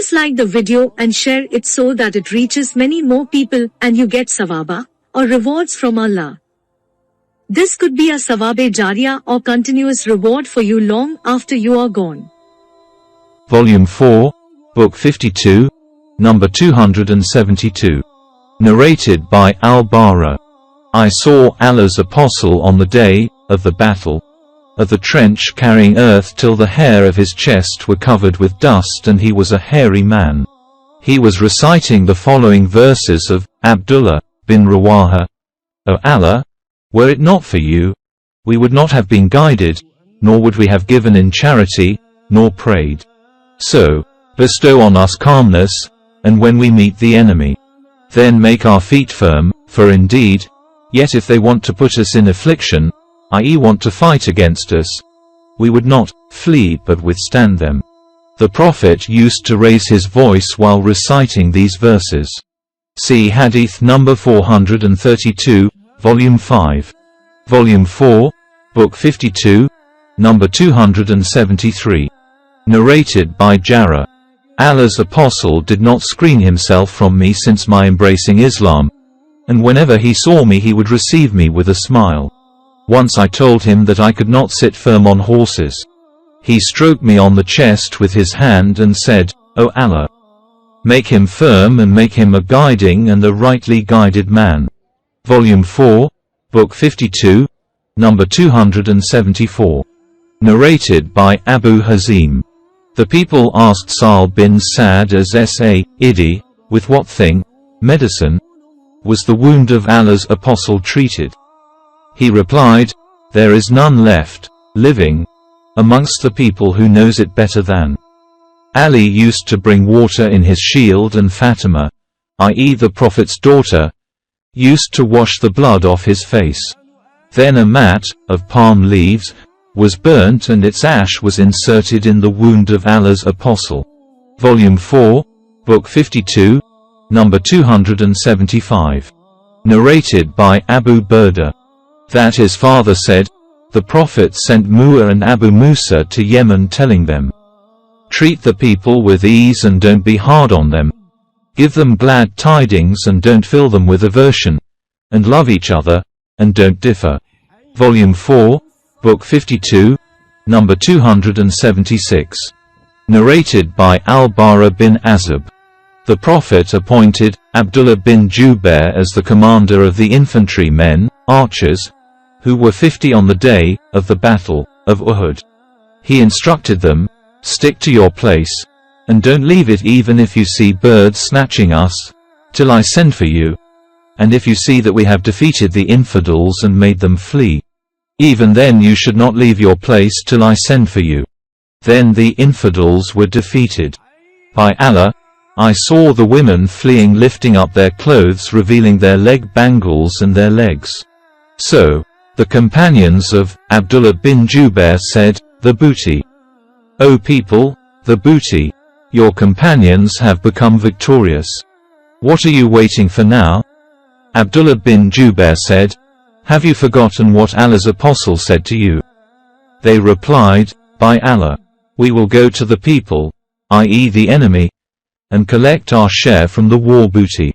Please like the video and share it so that it reaches many more people and you get sawaba, or rewards from Allah. This could be a sawabe jariyah or continuous reward for you long after you are gone. Volume 4, Book 52, number 272. Narrated by Al-Bara. I saw Allah's apostle on the day of the battle of the trench carrying earth till the hair of his chest were covered with dust, and he was a hairy man. He was reciting the following verses of Abdullah bin Rawaha. O Allah, were it not for you, we would not have been guided, nor would we have given in charity, nor prayed. So, bestow on us calmness, and when we meet the enemy, then make our feet firm, for indeed, yet if they want to put us in affliction, i.e. want to fight against us, we would not flee but withstand them. The Prophet used to raise his voice while reciting these verses. See Hadith number 432, Volume 5. Volume 4, Book 52, number 273. Narrated by Jarrah. Allah's apostle did not screen himself from me since my embracing Islam, and whenever he saw me he would receive me with a smile. Once I told him that I could not sit firm on horses. He stroked me on the chest with his hand and said, O Allah, make him firm and make him a guiding and a rightly guided man. Volume 4, Book 52, number 274. Narrated by Abu Hazim. The people asked Sa'al bin Sa'd as Idi, with what thing, medicine, was the wound of Allah's apostle treated? He replied, there is none left, living, amongst the people who knows it better than. Ali used to bring water in his shield, and Fatima, i.e. the Prophet's daughter, used to wash the blood off his face. Then a mat, of palm leaves, was burnt and its ash was inserted in the wound of Allah's apostle. Volume 4, Book 52, number 275. Narrated by Abu Burda. That his father said, the Prophet sent Mu'a and Abu Musa to Yemen telling them, treat the people with ease and don't be hard on them. Give them glad tidings and don't fill them with aversion. And love each other, and don't differ. Volume 4, Book 52, number 276. Narrated by Al-Bara bin Azib. The Prophet appointed Abdullah bin Jubair as the commander of the infantry men, archers, who were 50 on the day of the battle of Uhud. He instructed them, stick to your place, and don't leave it even if you see birds snatching us, till I send for you, and if you see that we have defeated the infidels and made them flee, even then you should not leave your place till I send for you. Then the infidels were defeated. By Allah, I saw the women fleeing lifting up their clothes revealing their leg bangles and their legs. So, the companions of Abdullah bin Jubair said, the booty. O people, the booty, your companions have become victorious. What are you waiting for now? Abdullah bin Jubair said, have you forgotten what Allah's apostle said to you? They replied, by Allah, we will go to the people, i.e. the enemy, and collect our share from the war booty.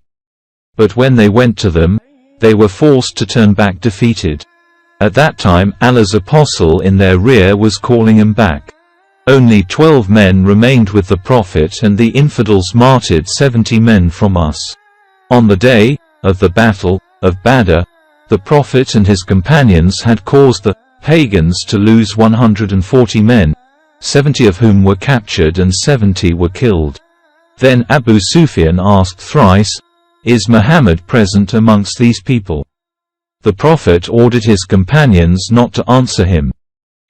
But when they went to them, they were forced to turn back defeated. At that time Allah's apostle in their rear was calling him back. Only 12 men remained with the Prophet, and the infidels martyred 70 men from us. On the day of the battle of Badr, the Prophet and his companions had caused the pagans to lose 140 men, 70 of whom were captured and 70 were killed. Then Abu Sufyan asked thrice, is Muhammad present amongst these people? The Prophet ordered his companions not to answer him.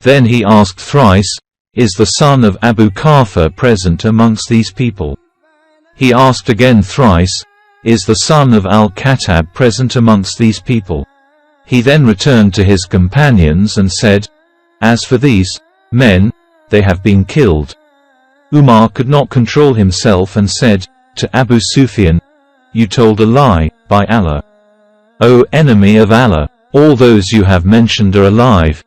Then he asked thrice, is the son of Abu Kafir present amongst these people? He asked again thrice, is the son of Al-Khattab present amongst these people? He then returned to his companions and said, as for these men, they have been killed. Umar could not control himself and said to Abu Sufyan, you told a lie, by Allah. O enemy of Allah, all those you have mentioned are alive,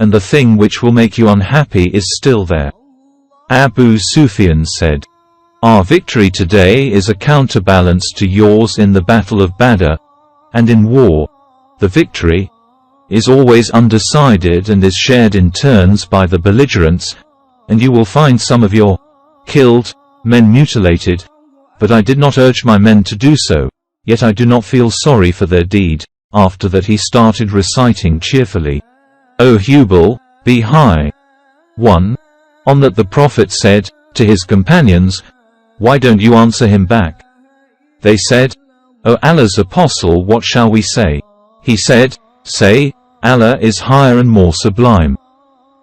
and the thing which will make you unhappy is still there. Abu Sufyan said, Our victory today is a counterbalance to yours in the battle of Badr, and in war, the victory is always undecided and is shared in turns by the belligerents, and you will find some of your killed men mutilated, but I did not urge my men to do so, yet I do not feel sorry for their deed." After that he started reciting cheerfully, "O Hubal, be high." 1. On that the Prophet said to his companions, "Why don't you answer him back?" They said, "O Allah's Apostle, what shall we say?" He said, "Say, Allah is higher and more sublime."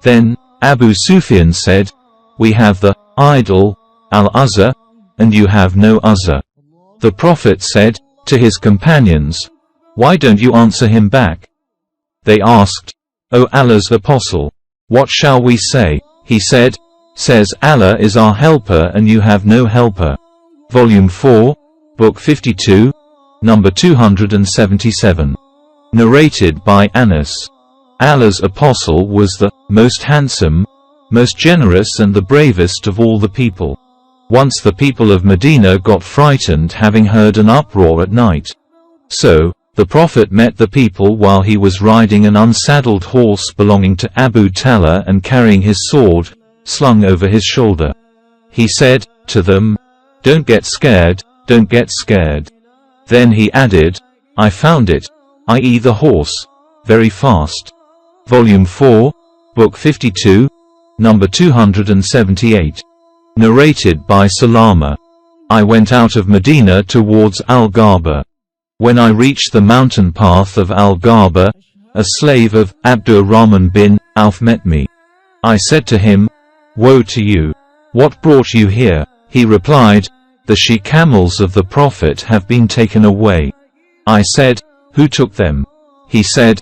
Then Abu Sufyan said, "We have the idol, Al-Uzza, and you have no Uzza." The Prophet said to his companions, "Why don't you answer him back?" They asked, "O Allah's Apostle, what shall we say?" He said, "Says Allah is our helper and you have no helper." Volume 4, Book 52, number 277. Narrated by Anas. Allah's Apostle was the most handsome, most generous and the bravest of all the people. Once the people of Medina got frightened having heard an uproar at night. So, the Prophet met the people while he was riding an unsaddled horse belonging to Abu Talha and carrying his sword, slung over his shoulder. He said to them, "Don't get scared, don't get scared." Then he added, "I found it, i.e. the horse, very fast." Volume 4, Book 52, number 278. Narrated by Salama. I went out of Medina towards Al-Ghaba. When I reached the mountain path of Al-Ghaba, a slave of Abdur-Rahman bin Auf met me. I said to him, "Woe to you! What brought you here?" He replied, "The she-camels of the Prophet have been taken away." I said, "Who took them?" He said,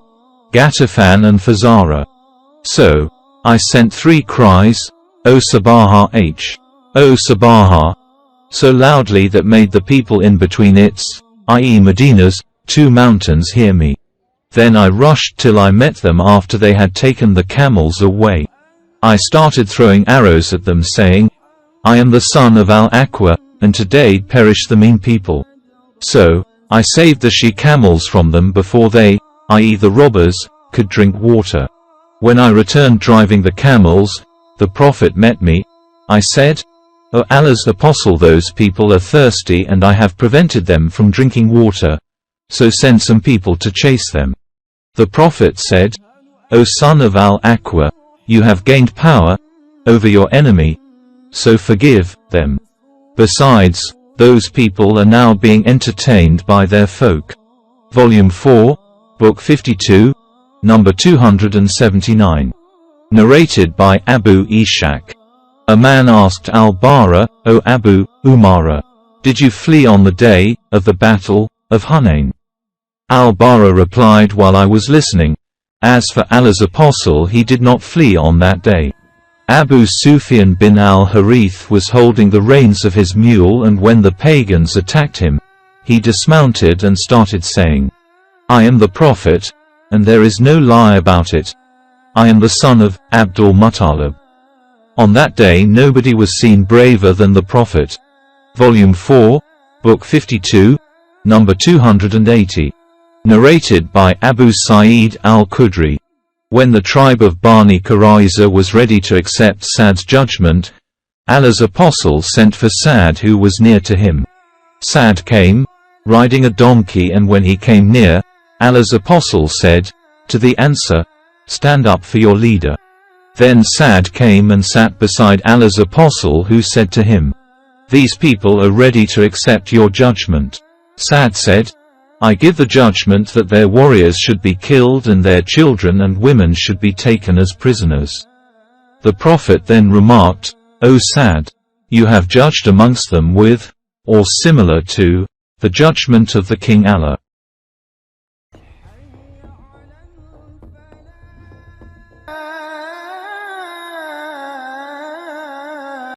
"Ghatafan and Fazara." So, I sent 3 cries, "O Sabaha H! O Sabaha!" so loudly that made the people in between its, i.e. Medina's, 2 mountains hear me. Then I rushed till I met them after they had taken the camels away. I started throwing arrows at them saying, "I am the son of Al-Aqwa, and today perish the mean people." So, I saved the she-camels from them before they, i.e. the robbers, could drink water. When I returned driving the camels, the Prophet met me. I said, "O Allah's Apostle, those people are thirsty and I have prevented them from drinking water, so send some people to chase them." The Prophet said, "O son of Al-Aqwa, you have gained power over your enemy, so forgive them. Besides, those people are now being entertained by their folk." Volume 4, Book 52, number 279. Narrated by Abu Ishaq. A man asked Al-Bara, "O Abu Umara, did you flee on the day of the battle of Hunain?" Al-Bara replied while I was listening, "As for Allah's Apostle, he did not flee on that day." Abu Sufyan bin al-Harith was holding the reins of his mule, and when the pagans attacked him, he dismounted and started saying, "I am the Prophet, and there is no lie about it. I am the son of Abdul Muttalib." On that day nobody was seen braver than the Prophet. Volume 4, Book 52, number 280. Narrated by Abu Sa'id al-Khudri. When the tribe of Bani Qurayza was ready to accept Sa'd's judgment, Allah's Apostle sent for Sa'd, who was near to him. Sa'd came, riding a donkey, and when he came near, Allah's Apostle said to the Ansar, "Stand up for your leader." Then Sa'd came and sat beside Allah's Apostle, who said to him, "These people are ready to accept your judgment." Sa'd said, "I give the judgment that their warriors should be killed and their children and women should be taken as prisoners." The Prophet then remarked, "O Sa'd, you have judged amongst them with, or similar to, the judgment of the King Allah."